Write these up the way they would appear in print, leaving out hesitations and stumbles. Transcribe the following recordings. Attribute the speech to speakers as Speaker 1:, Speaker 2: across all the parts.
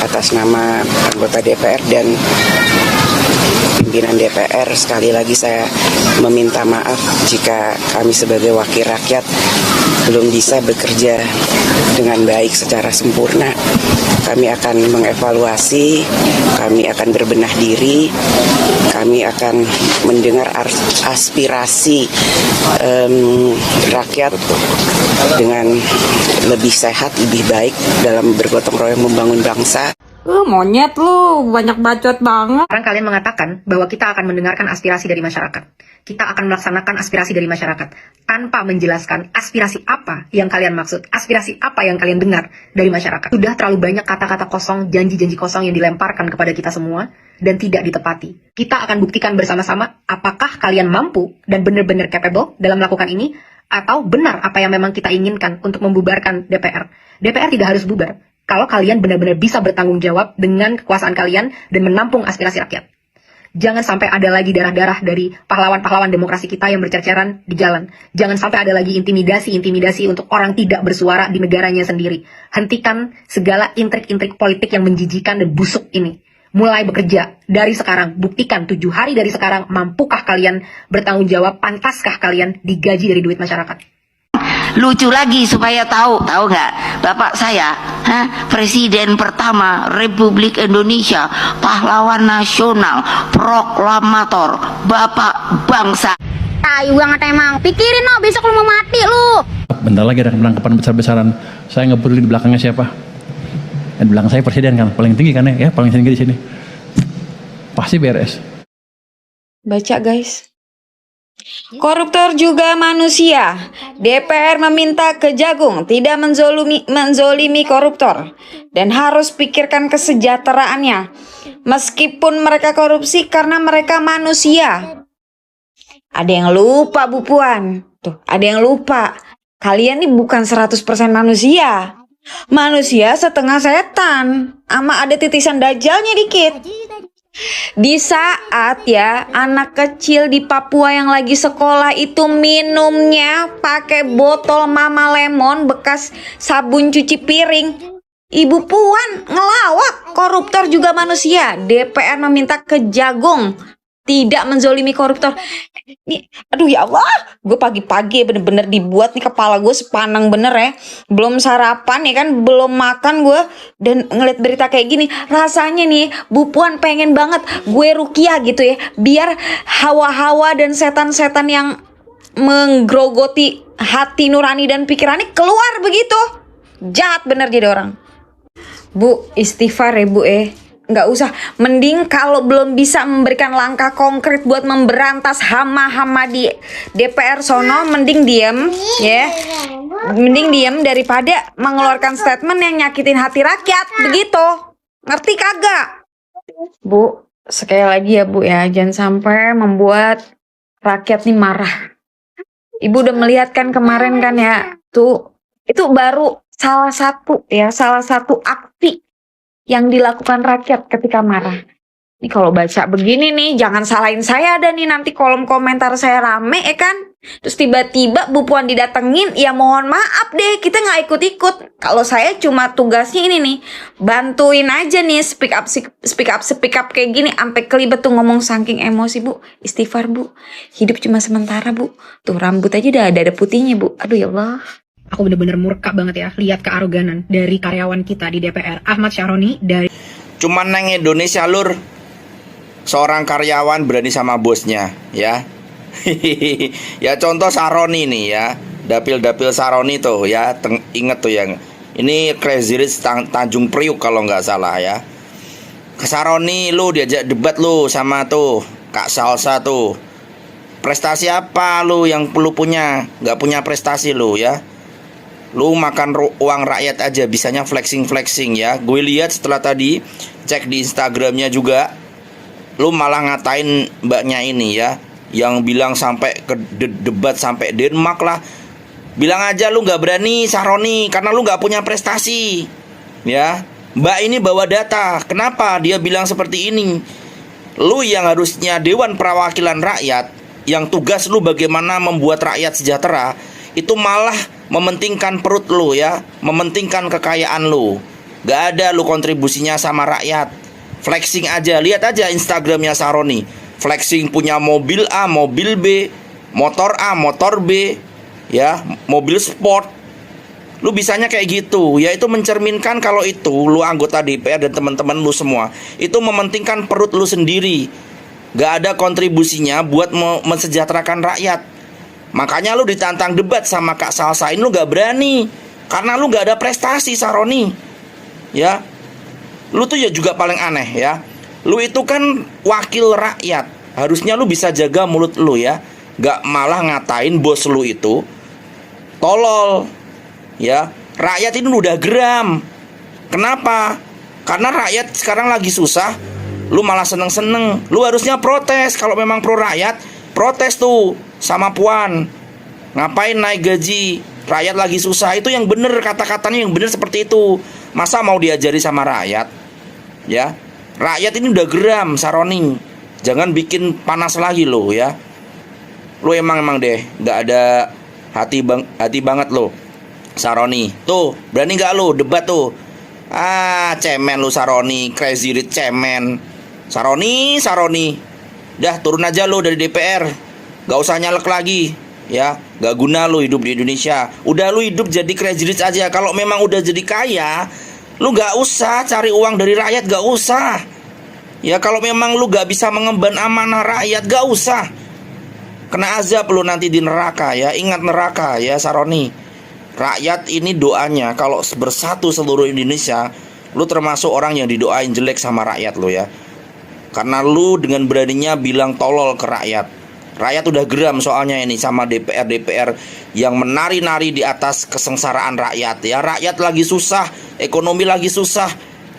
Speaker 1: atas nama anggota DPR dan pimpinan DPR, sekali lagi saya meminta maaf jika kami sebagai wakil rakyat belum bisa bekerja dengan baik secara sempurna. Kami akan mengevaluasi, kami akan berbenah diri, kami akan mendengar aspirasi rakyat dengan lebih sehat, lebih baik dalam bergotong royong membangun bangsa.
Speaker 2: Monyet lu, banyak bacot banget.
Speaker 3: Sekarang kalian mengatakan bahwa kita akan mendengarkan aspirasi dari masyarakat. Kita akan melaksanakan aspirasi dari masyarakat tanpa menjelaskan aspirasi apa yang kalian maksud, aspirasi apa yang kalian dengar dari masyarakat. Sudah terlalu banyak kata-kata kosong, janji-janji kosong yang dilemparkan kepada kita semua dan tidak ditepati. Kita akan buktikan bersama-sama apakah kalian mampu dan benar-benar capable dalam melakukan ini, atau benar apa yang memang kita inginkan untuk membubarkan DPR. DPR tidak harus bubar kalau kalian benar-benar bisa bertanggung jawab dengan kekuasaan kalian dan menampung aspirasi rakyat. Jangan sampai ada lagi darah-darah dari pahlawan-pahlawan demokrasi kita yang bercerceran di jalan. Jangan sampai ada lagi intimidasi-intimidasi untuk orang tidak bersuara di negaranya sendiri. Hentikan segala intrik-intrik politik yang menjijikan dan busuk ini. Mulai bekerja dari sekarang. Buktikan 7 hari dari sekarang, mampukah kalian bertanggung jawab, pantaskah kalian digaji dari duit masyarakat.
Speaker 4: Lucu lagi supaya tahu nggak, bapak saya presiden pertama Republik Indonesia, pahlawan nasional, proklamator, bapak bangsa.
Speaker 5: Tahu banget emang, pikirin no, besok lu mau mati lu.
Speaker 6: Bentar lagi ada penangkapan besar-besaran, saya nggak peduli di belakangnya siapa. Dan belakang saya presiden kan, paling tinggi kan ya, paling tinggi di sini. Pasti beres.
Speaker 2: Baca guys. Koruptor juga manusia. DPR meminta Kejagung tidak menzolimi koruptor dan harus pikirkan kesejahteraannya. Meskipun mereka korupsi karena mereka manusia. Ada yang lupa Bu Puan. Tuh, ada yang lupa. Kalian ini bukan 100% manusia. Manusia setengah setan. Ama ada titisan dajalnya dikit. Di saat ya anak kecil di Papua yang lagi sekolah itu minumnya pakai botol Mama Lemon bekas sabun cuci piring, Ibu Puan ngelawak koruptor juga manusia. DPR meminta Kejagung tidak menzolimi koruptor. Nih, aduh ya Allah, gue pagi-pagi bener-bener dibuat nih kepala gue sepanang bener ya. Belum sarapan ya kan, belum makan gue. Dan ngeliat berita kayak gini, rasanya nih Bu Puan pengen banget gue rukiah gitu ya. Biar hawa-hawa dan setan-setan yang menggerogoti hati nurani dan pikirannya keluar begitu. Jahat bener jadi orang. Bu, istighfar ya Bu nggak usah, mending kalau belum bisa memberikan langkah konkret buat memberantas hama-hama di DPR sono, mending diem ya, mending diem daripada mengeluarkan statement yang nyakitin hati rakyat begitu, ngerti kagak? Bu, sekali lagi ya Bu ya, jangan sampai membuat rakyat nih marah. Ibu udah melihat kan kemarin kan ya, tuh itu baru salah satu aksi yang dilakukan rakyat ketika marah. Ini kalau baca begini nih, jangan salahin saya ada nih, nanti kolom komentar saya rame ya kan. Terus tiba-tiba Bu Puan didatengin, ya mohon maaf deh, kita nggak ikut-ikut. Kalau saya cuma tugasnya ini nih, bantuin aja nih, speak up kayak gini, sampai kelibet tuh ngomong saking emosi Bu. Istighfar Bu, hidup cuma sementara Bu. Tuh rambut aja udah ada putihnya Bu. Aduh ya Allah.
Speaker 3: Aku bener-bener murka banget ya lihat kearoganan dari karyawan kita di DPR, Ahmad Syaroni dari...
Speaker 7: Cuman nang Indonesia lur, seorang karyawan berani sama bosnya ya. Ya contoh Saroni nih ya, dapil-dapil Saroni tuh ya, inget tuh yang ini Crazy Rich Tanjung Priuk kalau nggak salah ya. Ke Saroni lu diajak debat lu sama tuh Kak Salsa tuh. Prestasi apa lu yang lu punya? Nggak punya prestasi lu ya. Lu makan uang rakyat aja, bisanya flexing ya. Gue lihat setelah tadi cek di Instagramnya juga, lu malah ngatain mbaknya ini ya, yang bilang sampai ke debat sampai Denmark lah. Bilang aja lu nggak berani Saroni karena lu nggak punya prestasi ya. Mbak ini bawa data, kenapa dia bilang seperti ini? Lu yang harusnya Dewan Perwakilan Rakyat, yang tugas lu bagaimana membuat rakyat sejahtera, itu malah mementingkan perut lu ya, mementingkan kekayaan lu. Gak ada lu kontribusinya sama rakyat. Flexing aja, lihat aja Instagramnya Saroni. Flexing punya mobil A, mobil B, motor A, motor B, ya, mobil sport. Lu bisanya kayak gitu, ya itu mencerminkan kalau itu lu anggota DPR dan teman-teman lu semua itu mementingkan perut lu sendiri. Gak ada kontribusinya buat mensejahterakan rakyat. Makanya lu ditantang debat sama Kak Salsain, lu gak berani. Karena lu gak ada prestasi, Saroni. Ya, lu tuh ya juga paling aneh ya. Lu itu kan wakil rakyat. Harusnya lu bisa jaga mulut lu ya. Gak malah ngatain bos lu itu tolol. Ya, rakyat ini udah geram. Kenapa? Karena rakyat sekarang lagi susah, lu malah seneng-seneng. Lu harusnya protes. Kalau memang pro rakyat, protes tuh sama Puan. Ngapain naik gaji? Rakyat lagi susah. Itu yang bener, kata-katanya yang bener seperti itu. Masa mau diajari sama rakyat? Ya, rakyat ini udah geram, Saroni. Jangan bikin panas lagi lo ya. Lu emang deh gak ada hati banget lo, Saroni. Tuh, berani gak lu debat tuh? Ah, cemen lu Saroni, crazy rich cemen. Saroni. Dah turun aja lu dari DPR. Gak usah nyalek lagi. Ya, gak guna lu hidup di Indonesia. Udah lu hidup jadi crazy rich aja. Kalau memang udah jadi kaya, lu gak usah cari uang dari rakyat, gak usah. Ya, kalau memang lu gak bisa mengemban amanah rakyat, gak usah. Kena azab lu nanti di neraka ya. Ingat neraka ya, Saroni. Rakyat ini doanya kalau bersatu seluruh Indonesia, lu termasuk orang yang didoain jelek sama rakyat lu ya. Karena lu dengan beraninya bilang tolol ke rakyat. Rakyat udah geram soalnya ini sama DPR yang menari-nari di atas kesengsaraan rakyat ya. Rakyat lagi susah, ekonomi lagi susah.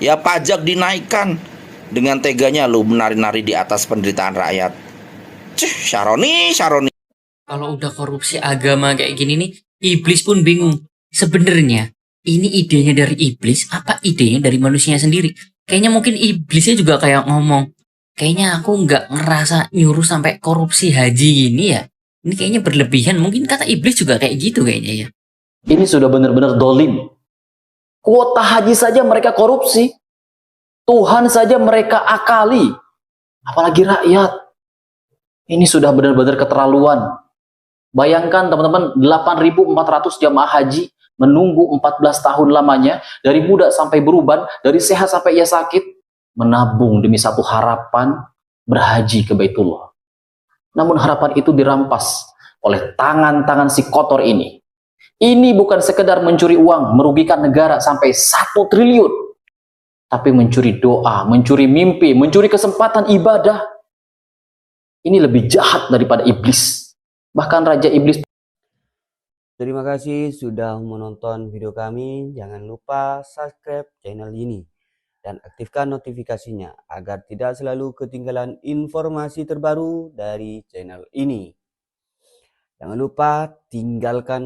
Speaker 7: Ya, pajak dinaikkan. Dengan teganya lu menari-nari di atas penderitaan rakyat. Saroni.
Speaker 8: Kalau udah korupsi agama kayak gini nih, iblis pun bingung. Sebenarnya ini idenya dari iblis apa idenya dari manusia sendiri? Kayaknya mungkin iblisnya juga kayak ngomong, kayaknya aku nggak ngerasa nyuruh sampai korupsi haji gini ya. Ini kayaknya berlebihan. Mungkin kata iblis juga kayak gitu kayaknya ya.
Speaker 9: Ini sudah benar-benar dolim. Kuota haji saja mereka korupsi. Tuhan saja mereka akali. Apalagi rakyat. Ini sudah benar-benar keterlaluan. Bayangkan teman-teman, 8.400 jamaah haji menunggu 14 tahun lamanya, dari muda sampai beruban, dari sehat sampai ia sakit, menabung demi satu harapan berhaji ke Baitullah. Namun harapan itu dirampas oleh tangan-tangan si kotor ini. Ini bukan sekedar mencuri uang, merugikan negara sampai 1 triliun. Tapi mencuri doa, mencuri mimpi, mencuri kesempatan ibadah. Ini lebih jahat daripada iblis. Bahkan Raja Iblis.
Speaker 10: Terima kasih sudah menonton video kami. Jangan lupa subscribe channel ini dan aktifkan notifikasinya agar tidak selalu ketinggalan informasi terbaru dari channel ini. Jangan lupa tinggalkan